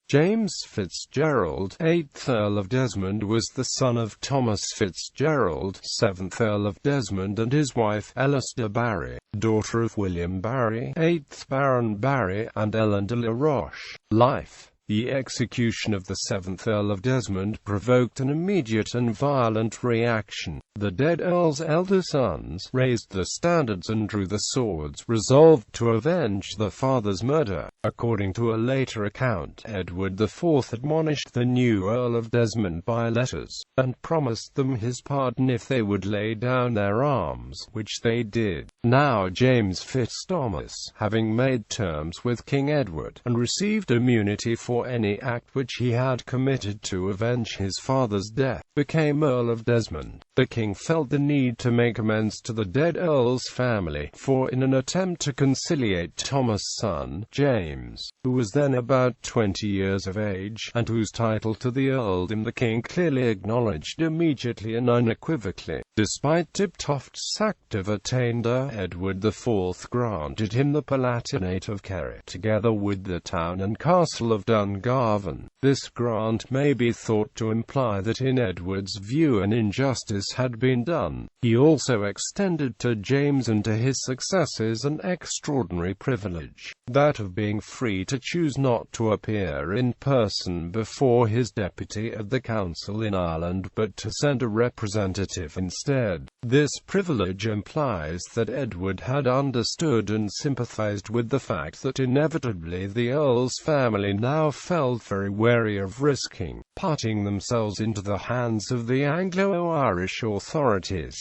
James FitzGerald, 8th Earl of Desmond, was the son of Thomas FitzGerald, 7th Earl of Desmond, and his wife, Ellice de Barry, daughter of William Barry, 8th Baron Barry, and Ellen de la Roche. Life. The execution of the 7th Earl of Desmond provoked an immediate and violent reaction. The dead Earl's elder sons raised the standards and drew the swords, resolved to avenge the father's murder. According to a later account, Edward IV admonished the new Earl of Desmond by letters, and promised them his pardon if they would lay down their arms, which they did. Now James FitzThomas, having made terms with King Edward, and received immunity for any act which he had committed to avenge his father's death, became Earl of Desmond. The king felt the need to make amends to the dead Earl's family, for in an attempt to conciliate Thomas' son, James, who was then about 20 years of age, and whose title to the earldom the king clearly acknowledged immediately and unequivocally. Despite Tiptoft's active attainder, Edward IV granted him the Palatinate of Kerry, together with the town and castle of Dungarvan. This grant may be thought to imply that in Edward's view an injustice had been done. He also extended to James and to his successors an extraordinary privilege, that of being free to choose not to appear in person before his deputy at the council in Ireland, but to send a representative instead. This privilege implies that Edward had understood and sympathized with the fact that inevitably the Earl's family now felt very wary of risking putting themselves into the hands of the Anglo-Irish authorities.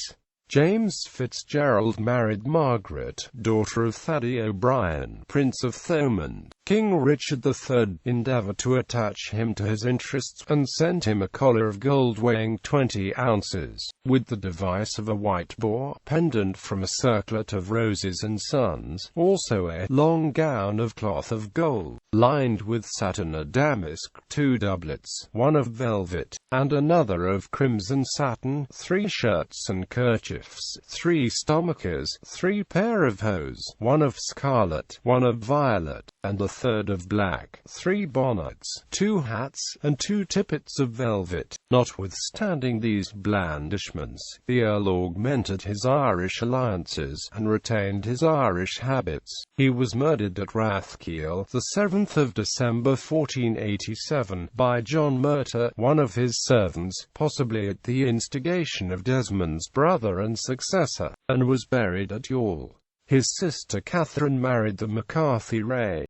James FitzGerald married Margaret, daughter of Thady O'Brien, Prince of Thomond. King Richard III endeavoured to attach him to his interests, and sent him a collar of gold weighing 20 ounces, with the device of a white boar, pendant from a circlet of roses and suns, also a long gown of cloth of gold, lined with satin, a damask, 2 doublets, one of velvet, and another of crimson satin, 3 shirts and kerchiefs, 3 stomachers, 3 pair of hose, one of scarlet, one of violet, and a third of black, 3 bonnets, 2 hats, and 2 tippets of velvet. Notwithstanding these blandishments, the Earl augmented his Irish alliances, and retained his Irish habits. He was murdered at Rathkeil, the 7th of December 1487, by John Murtagh, one of his servants, possibly at the instigation of Desmond's brother and successor, and was buried at Youghal. His sister Catherine married the McCarthy Ray.